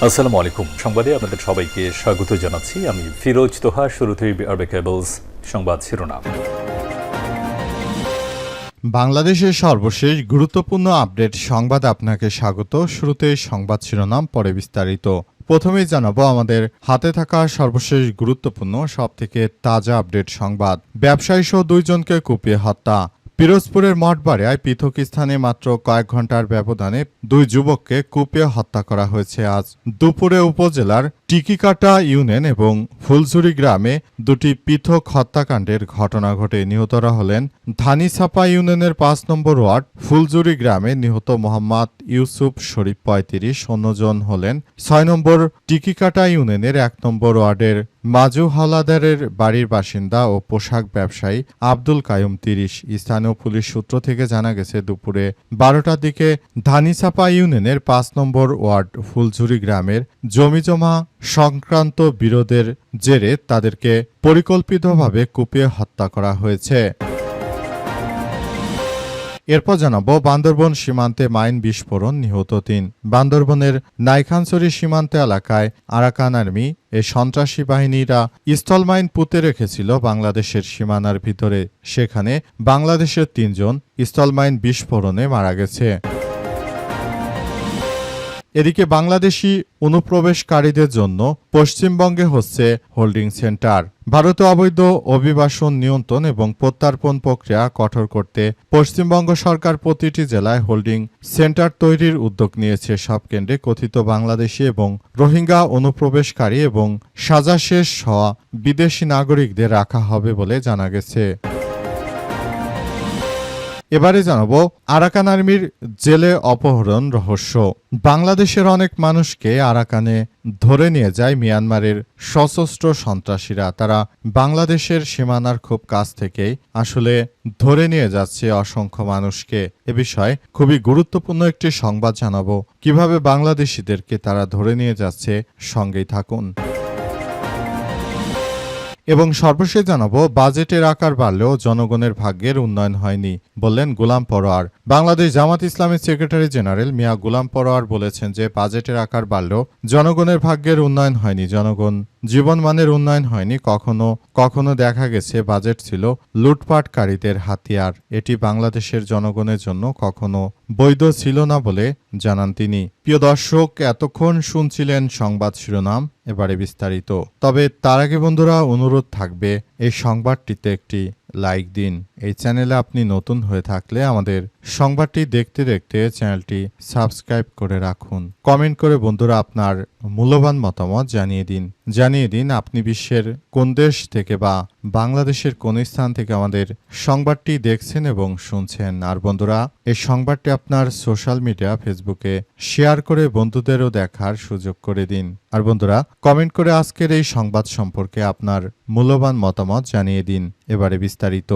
আসসালামু আলাইকুম। সংবাদে আপনাদের সবাইকে স্বাগত জানাচ্ছি। আমি ফিরোজ তোহা। শুরুতেই আরবে কেবলস সংবাদ শিরোনাম। বাংলাদেশের সর্বশেষ গুরুত্বপূর্ণ আপডেট সংবাদ আপনাকে স্বাগত। শুরুতেই সংবাদ শিরোনাম, পরে বিস্তারিত। প্রথমেই জানাবো আমাদের হাতে থাকা সর্বশেষ গুরুত্বপূর্ণ সবথেকে তাজা আপডেট সংবাদ। ব্যবসায়ীসহ 2 জনকে কুপিয়ে হত্যা। পিরোজপুরের মঠবাড়িয়ায় পৃথক স্থানে মাত্র কয়েক ঘন্টার ব্যবধানে 2 যুবককে কুপিয়ে হত্যা করা হয়েছে আজ দুপুরে। উপজেলার টিকিকাটা ইউনিয়ন এবং ফুলঝুরি গ্রামে 2টি পৃথক হত্যাকাণ্ডের ঘটনা ঘটে। নিহতরা হলেন ধানিছাপা ইউনিয়নের 5 নম্বর ওয়ার্ড ফুলঝুরি গ্রামে নিহত মোহাম্মদ ইউসুফ শরীফ 35, অন্যজন হলেন 6 নম্বর টিকিকাটা ইউনিয়নের 1 নম্বর ওয়ার্ডের মাজু হাওলাদারের বাড়ির বাসিন্দা ও পোশাক ব্যবসায়ী আব্দুল কায়ুম 30। স্থানীয় পুলিশ সূত্র থেকে জানা গেছে, দুপুরে 12টার দিকে ধানিছাপা ইউনিয়নের 5 নম্বর ওয়ার্ড ফুলঝুরি গ্রামের জমিজমা সংক্রান্ত বিরোধের জেরে তাদেরকে পরিকল্পিতভাবে কুপিয়ে হত্যা করা হয়েছে। এরপর জানাবো বান্দরবন সীমান্তে মাইন বিস্ফোরণ, নিহত 3। বান্দরবনের নাইখানছড়ি সীমান্ত এলাকায় আরাকান আর্মি সন্ত্রাসী বাহিনীরা স্থল মাইন পুঁতে রেখেছিল বাংলাদেশের সীমানার ভিতরে। সেখানে বাংলাদেশের 3 জন স্থল মাইন বিস্ফোরণে মারা গেছে। এদিকে বাংলাদেশি অনুপ্রবেশকারীদের জন্য পশ্চিমবঙ্গে হচ্ছে হোল্ডিং সেন্টার। ভারতে অবৈধ অভিবাসন নিয়ন্ত্রণ এবং প্রত্যার্পণ প্রক্রিয়া কঠোর করতে পশ্চিমবঙ্গ সরকার প্রতিটি জেলায় হোল্ডিং সেন্টার তৈরির উদ্যোগ নিয়েছে। সব কেন্দ্রে কথিত বাংলাদেশি এবং রোহিঙ্গা অনুপ্রবেশকারী এবং সাজা শেষ হওয়া বিদেশি নাগরিকদের রাখা হবে বলে জানা গেছে। এবারে জানাবো আরাকান আর্মির জেলে অপহরণ রহস্য। বাংলাদেশের অনেক মানুষকে আরাকানে ধরে নিয়ে যায় মিয়ানমারের সশস্ত্র সন্ত্রাসীরা। তারা বাংলাদেশের সীমানার খুব কাছ থেকেই আসলে ধরে নিয়ে যাচ্ছে অসংখ্য মানুষকে। এ বিষয়ে খুবই গুরুত্বপূর্ণ একটি সংবাদ জানাবো, কিভাবে বাংলাদেশিদেরকে তারা ধরে নিয়ে যাচ্ছে। সঙ্গেই থাকুন। এবং সর্বশেষ জানাবো বাজেটের আকার বাড়লেও জনগণের ভাগ্যের উন্নয়ন হয়নি, বললেন গোলাম পরোয়ার। বাংলাদেশ জামাত ইসলামের সেক্রেটারি জেনারেল মিয়া গোলাম পরোয়ার বলেছেন যে বাজেটের আকার বাড়লেও জনগণের ভাগ্যের উন্নয়ন হয়নি, জনগণ জীবনমানের উন্নয়ন হয়নি। কখনো কখনো দেখা গেছে বাজেট ছিল লুটপাটকারীদের হাতিয়ার। এটি বাংলাদেশের জনগণের জন্য কখনো বৈধ ছিল না বলে জানান তিনি। প্রিয় দর্শক, এতক্ষণ শুনছিলেন সংবাদ শিরোনাম, এবারে বিস্তারিত। তবে তার আগে বন্ধুরা অনুরোধ থাকবে, এই সংবাদটিতে একটি লাইক দিন। এই চ্যানেলে আপনি নতুন হয়ে থাকলে আমাদের সংবাদটি দেখতে দেখতে চ্যানেলটি সাবস্ক্রাইব করে রাখুন। কমেন্ট করে বন্ধুরা আপনার মূল্যবান মতামত জানিয়ে দিন আপনি বিশ্বের কোন দেশ থেকে বা বাংলাদেশের কোন স্থান থেকে আমাদের সংবাদটি দেখছেন এবং শুনছেন। আর বন্ধুরা, এই সংবাদটি আপনার সোশ্যাল মিডিয়া ফেসবুকে শেয়ার করে বন্ধুদেরও দেখার সুযোগ করে দিন। আর বন্ধুরা, কমেন্ট করে আজকের এই সংবাদ সম্পর্কে আপনার মূল্যবান মতামত জানিয়ে দিন। এবারে বিস্তারিত।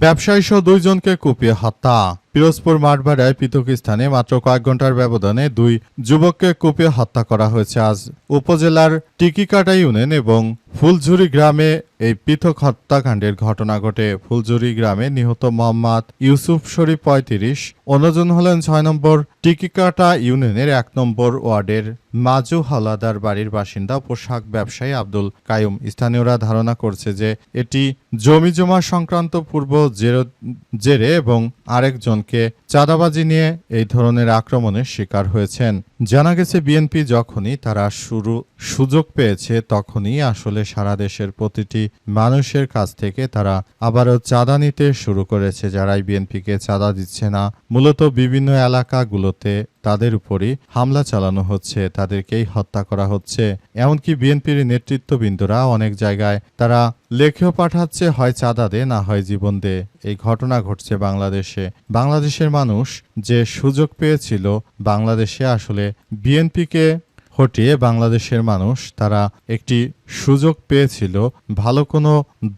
ব্যবসায়ীসহ 2 জনকে কুপিয়ে হত্যা। পিরোজপুর মঠবাড়িয়ায় পৃথক স্থানে মাত্র কয়েক ঘন্টার ব্যবধানে 2 যুবককে কুপিয়ে হত্যা করা হয়েছে আজ উপজেলার টিকিকাটা ইউনিয়ন এবং ফুলঝুরি গ্রামে। এই পৃথক হত্যাকাণ্ডের ঘটনা ঘটে ফুলঝুরি গ্রামে। নিহত মোহাম্মদ ইউসুফ শরীফ 35, অন্যজন হলেন 6 নম্বর টিকিকাটা ইউনিয়নের 1 নম্বর ওয়ার্ডের মাজু হাওলাদার বাড়ির বাসিন্দা পোশাক ব্যবসায়ী আব্দুল কায়ুম। স্থানীয়রা ধারণা করছে যে এটি জমিজমা সংক্রান্ত পূর্ব জেরে এবং আরেকজনকে চাঁদাবাজি নিয়ে এই ধরনের আক্রমণের শিকার হয়েছেন। জানা গেছে বিএনপি যখনই তারা সুযোগ পেয়েছে তখনই আসলে সারা দেশের প্রতিটি মানুষের কাছ থেকে তারা আবারও চাঁদা নিতে শুরু করেছে। যারাই বিএনপিকে চাঁদা দিচ্ছে না, মূলত বিভিন্ন এলাকাগুলোতে তাদের উপরই হামলা চালানো হচ্ছে, তাদেরকেই হত্যা করা হচ্ছে। এমনকি বিএনপির নেতৃত্ববৃন্দরা অনেক জায়গায় তারা লেখেও পাঠাচ্ছে, হয় চাঁদা দে না হয় জীবন দে। এই ঘটনা ঘটছে বাংলাদেশে। বাংলাদেশের মানুষ যে সুযোগ পেয়েছিল বাংলাদেশে আসলে বিএনপিকে হটিয়ে বাংলাদেশের মানুষ তারা একটি সুযোগ পেয়েছিল ভালো কোনো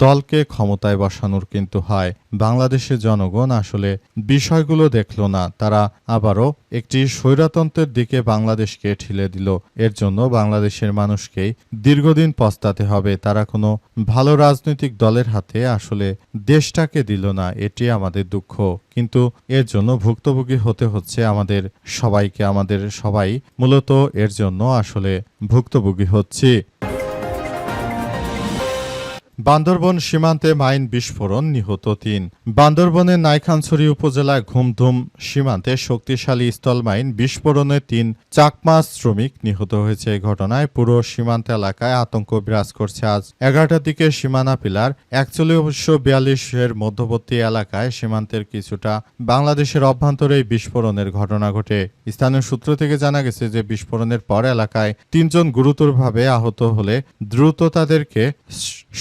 দলকে ক্ষমতায় বসানোর, কিন্তু হয় বাংলাদেশের জনগণ আসলে বিষয়গুলো দেখল না। তারা আবারও একটি স্বৈরতন্ত্রের দিকে বাংলাদেশকে ঠেলে দিল। এর জন্য বাংলাদেশের মানুষকেই দীর্ঘদিন পস্তাতে হবে। তারা কোনো ভালো রাজনৈতিক দলের হাতে আসলে দেশটাকে দিল না, এটি আমাদের দুঃখ। কিন্তু এর জন্য ভুক্তভোগী হতে হচ্ছে আমাদের সবাইকে। আমাদের সবাই মূলত এর জন্য আসলে ভুক্তভোগী হচ্ছি। বান্দরবন সীমান্তে মাইন বিস্ফোরণ, নিহত ৩। বান্দরবনের নাইখানছড়ি উপজেলায় ঘুমধুম সীমান্তে শক্তিশালী স্থল মাইন বিস্ফোরণে ৩ চাকমা শ্রমিক নিহত হয়েছে। এই ঘটনায় পুরো সীমান্ত এলাকায় আতঙ্ক বিরাজ করছে। আজ ১১টার দিকে সীমানা পিলার ৪১৪২-এর মধ্যবর্তী এলাকায় সীমান্তের কিছুটা বাংলাদেশের অভ্যন্তরে এই বিস্ফোরণের ঘটনা ঘটে। স্থানীয় সূত্র থেকে জানা গেছে যে বিস্ফোরণের পর এলাকায় ৩ জন গুরুতরভাবে আহত হলে দ্রুত তাদেরকে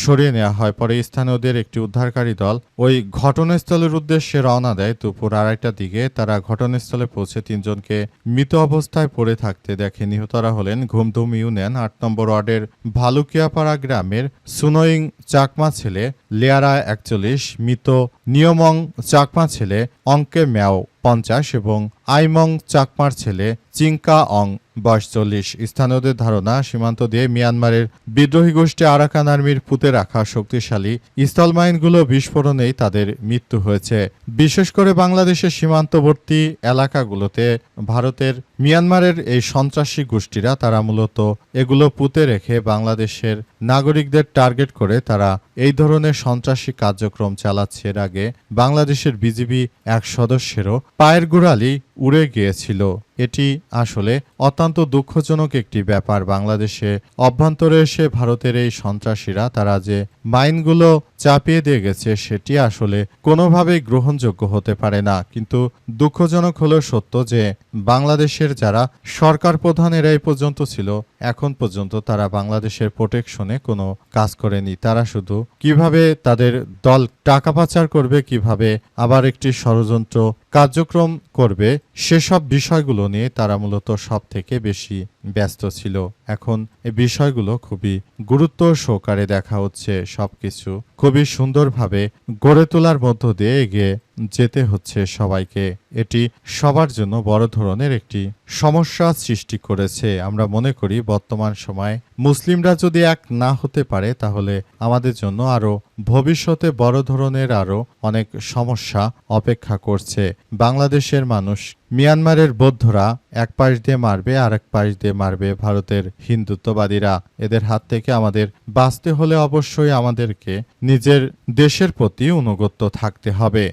সরিয়ে নেওয়া হয়। পরে স্থানীয়দের একটি উদ্ধারকারী দল ওই ঘটনাস্থলের উদ্দেশ্যে রওনা দেয়। দুপুর ২:৩০টার দিকে তারা ঘটনাস্থলে পৌঁছে ৩ জনকে মৃত অবস্থায় পড়ে থাকতে দেখে। নিহতরা হলেন ঘুমধুম ইউনিয়ন ৮ নম্বর ওয়ার্ডের ভালুকিয়াপাড়া গ্রামের সুনোইং চাকমা ছেলে লেয়ারা ৪১, মৃত নিয়মং চাকমা ছেলে অঙ্কে ম্যাও ৫০ এবং আইমং চাকমার ছেলে চিংকা অং বয়স ৪০। স্থানীয়দের ধারণা, সীমান্ত দিয়ে মিয়ানমারের বিদ্রোহী গোষ্ঠী আরাকান আর্মির পুঁতে রাখা শক্তিশালী স্থল মাইনগুলো বিস্ফোরণেই তাদের মৃত্যু হয়েছে। বিশেষ করে বাংলাদেশের সীমান্তবর্তী এলাকাগুলোতে ভারতের মিয়ানমারের এই সন্ত্রাসী গোষ্ঠীরা তারা মূলত এগুলো পুঁতে রেখে বাংলাদেশের নাগরিকদের টার্গেট করে তারা এই ধরনের সন্ত্রাসী কার্যক্রম চালাচ্ছে। এর আগে বাংলাদেশের বিজিবি এক সদস্যেরও পায়ের গোড়ালি উড়ে গিয়েছিল। এটি আসলে অত্যন্ত দুঃখজনক একটি ব্যাপার। বাংলাদেশে অভ্যন্তরে এসে ভারতের এই সন্ত্রাসীরা তারা যে মাইনগুলো চাপিয়ে দিয়ে গেছে সেটি আসলে কোনোভাবেই গ্রহণযোগ্য হতে পারে না। কিন্তু দুঃখজনক হলেও সত্য যে বাংলাদেশের যারা সরকার প্রধানেরা এই পর্যন্ত ছিল, এখন পর্যন্ত তারা বাংলাদেশের প্রোটেকশনে কোনো কাজ করেনি। তারা শুধু কিভাবে তাদের দল টাকা পাচার করবে, কিভাবে আবার একটি ষড়যন্ত্র কার্যক্রম করবে, সেসব বিষয়গুলো নিয়ে তারা মূলত সব থেকে বেশি ব্যস্ত ছিল। এখন এই বিষয়গুলো খুবই গুরুত্ব সহকারে দেখা হচ্ছে। সবকিছু খুবই সুন্দরভাবে গড়ে তোলার মধ্য দিয়ে এগিয়ে যেতে হচ্ছে সবাইকে। এটি সবার জন্য বড় ধরনের একটি সমস্যা সৃষ্টি করেছে। আমরা মনে করি বর্তমান সময়ে মুসলিমরা যদি এক না হতে পারে তাহলে আমাদের জন্য আরো ভবিষ্যতে বড় ধরনের আরো অনেক সমস্যা অপেক্ষা করছে। বাংলাদেশের মানুষ মিয়ানমারের বৌদ্ধরা এক পাশ দিয়ে মারবে, আর এক পাশ দিয়ে মারবে ভারতের হিন্দুত্ববাদীরা। এদের হাত থেকে আমাদের বাঁচতে হলে অবশ্যই আমাদেরকে নিজের দেশের প্রতি অনুগত থাকতে হবে।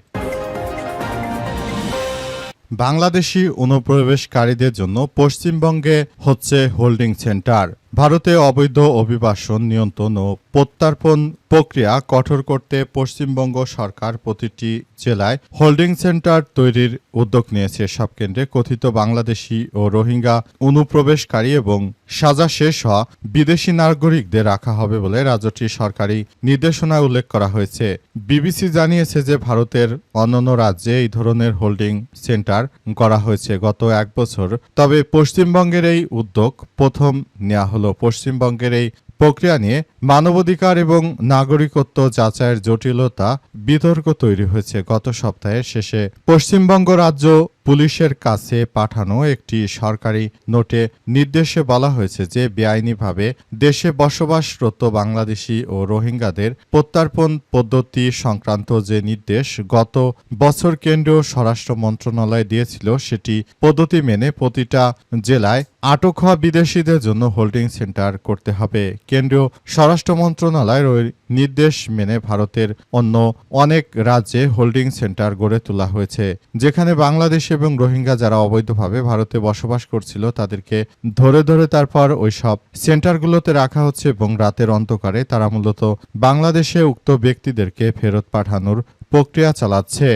বাংলাদেশি অনুপ্রবেশকারীদের জন্য পশ্চিমবঙ্গে হচ্ছে হোল্ডিং সেন্টার। ভারতে অবৈধ অভিবাসন নিয়ন্ত্রণ ও প্রত্যার্পণ প্রক্রিয়া কঠোর করতে পশ্চিমবঙ্গ সরকার প্রতিটি জেলায় হোল্ডিং সেন্টার তৈরির উদ্যোগ নিয়েছে। সব কেন্দ্রে কথিত বাংলাদেশি ও রোহিঙ্গা অনুপ্রবেশকারী এবং সাজা শেষ হওয়া বিদেশি নাগরিকদের রাখা হবে বলে রাজ্যটির সরকারি নির্দেশনায় উল্লেখ করা হয়েছে। বিবিসি জানিয়েছে যে ভারতের অন্যান্য রাজ্যে এই ধরনের হোল্ডিং সেন্টার করা হয়েছে গত ১ বছর, তবে পশ্চিমবঙ্গের এই উদ্যোগ প্রথম নেওয়া হলো। পশ্চিমবঙ্গের এই প্রক্রিয়া নিয়ে মানবাধিকার এবং নাগরিকত্ব যাচাইয়ের জটিলতা বিতর্ক তৈরি হয়েছে। গত সপ্তাহের শেষে পশ্চিমবঙ্গ রাজ্য পুলিশের কাছে পাঠানো একটি সরকারি নোটে নির্দেশে বলা হয়েছে যে বেআইনিভাবে দেশে বসবাসরত বাংলাদেশি ও রোহিঙ্গাদের প্রত্যার্পণ পদ্ধতি সংক্রান্ত যে নির্দেশ গত বছর কেন্দ্রীয় স্বরাষ্ট্র মন্ত্রণালয় দিয়েছিল, সেটি পদ্ধতি মেনে প্রতিটা জেলায় আটক হওয়া বিদেশিদের জন্য হোল্ডিং সেন্টার করতে হবে। কেন্দ্রীয় স্বরাষ্ট্র মন্ত্রণালয়ের ওই নির্দেশ মেনে ভারতের অন্য অনেক রাজ্যে হোল্ডিং সেন্টার গড়ে তোলা হয়েছে, যেখানে বাংলাদেশ এবং রোহিঙ্গা যারা অবৈধভাবে ভারতে বসবাস করছিল তাদেরকে ধরে ধরে তারপর ওই সব সেন্টারগুলোতে রাখা হচ্ছে এবং রাতের অন্ধকারে তারা মূলত বাংলাদেশে উক্ত ব্যক্তিদেরকে ফেরত পাঠানোর প্রক্রিয়া চালাচ্ছে।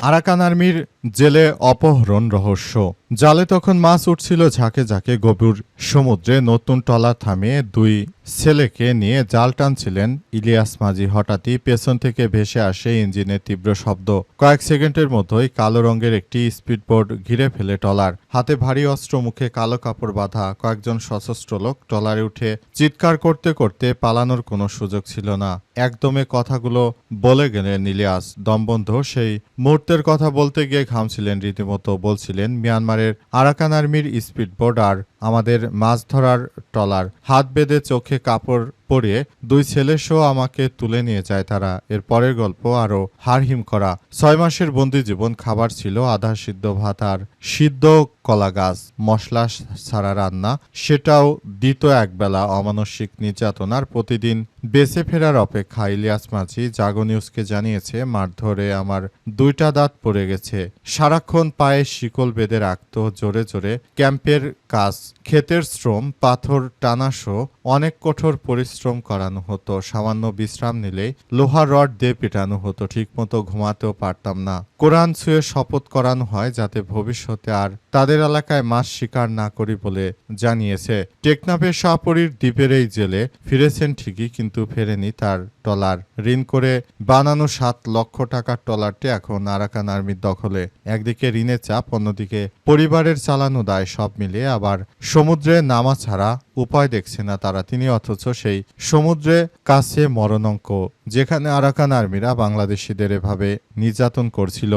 আরাকান আর্মির জেলে অপহরণ রহস্য। জালে তখন মাছ উঠছিল ঝাঁকে ঝাঁকে গভীর সমুদ্রে। নতুন ট্রলার থামিয়ে দুই ছেলেকে নিয়ে জাল টানছিলেন ইলিয়াস মাঝি। হঠাৎই পেছন থেকে ভেসে আসে ইঞ্জিনের তীব্র শব্দ। কয়েক সেকেন্ডের মধ্যেই কালো রঙের একটি স্পিডবোট ঘিরে ফেলে ট্রলার। হাতে ভারী অস্ত্র, মুখে কালো কাপড় বাঁধা কয়েকজন সশস্ত্র লোক ট্রলারে উঠে চিৎকার করতে করতে পালানোর কোনো সুযোগ ছিল না। একদমে কথাগুলো বলে গেলেন ইলিয়াস দমবন্ধ। সেই মুহূর্তের কথা বলতে গিয়ে ঘামছিলেন রীতিমতো। বলছিলেন, মিয়ানমারের আরাকান আর্মির স্পিডবোট আর আমাদের মাছ ধরার ট্রলার। হাত বেঁধে চোখে কাপড় পরিয়ে দুই ছেলে সহ আমাকে তুলে নিয়ে যায় তারা। এর পরের গল্প আরো হাড়হিম করা। 6 মাসের বন্দি জীবন। খাবার ছিল আধা সিদ্ধ ভাত আর সিদ্ধ কলা গাছ, মশলা ছাড়া রান্না, সেটাও দিত একবেলা। অমানসিক নির্যাতনার প্রতিদিন বেঁচে ফেরার অপেক্ষা। ইলিয়াস মাঝি জাগো নিউজকে জানিয়েছে, মারধরে আমার 2টা দাঁত পড়ে গেছে। সারাক্ষণ পায়ে শিকল বেঁধে রাখত জোরে জোরে। ক্যাম্পের কাজ, ক্ষেতের শ্রম, পাথর টানাসহ অনেক কঠোর পরিশ্রম করানো হতো। সামান্য বিশ্রাম নিলেই লোহার রড দিয়ে পেটানো হতো। ঠিকমতো ঘুমাতেও পারতাম না। কোরআন ছুঁয়ে শপথ করানো হয় যাতে ভবিষ্যতে আর তাদের এলাকায় মাছ শিকার না করি বলে জানিয়েছে। টেকনাফের শাহপরীর দ্বীপের এই জেলে ফিরেছেন ঠিকই, কিন্তু ফেরেনি তার ট্রলার। ঋণ করে বানানো 7 লক্ষ টাকার ট্রলারটি এখন আরাকান আর্মির দখলে। একদিকে ঋণের চাপ, অন্যদিকে পরিবারের চালানো দায়। সব মিলিয়ে আবার সমুদ্রে নামা ছাড়া উপায় দেখছে না তারা। তিনি অথচ সেই সমুদ্রে কাছে মরণঙ্ক, যেখানে আরাকান আর্মিরা বাংলাদেশিদের এভাবে নির্যাতন করছিল।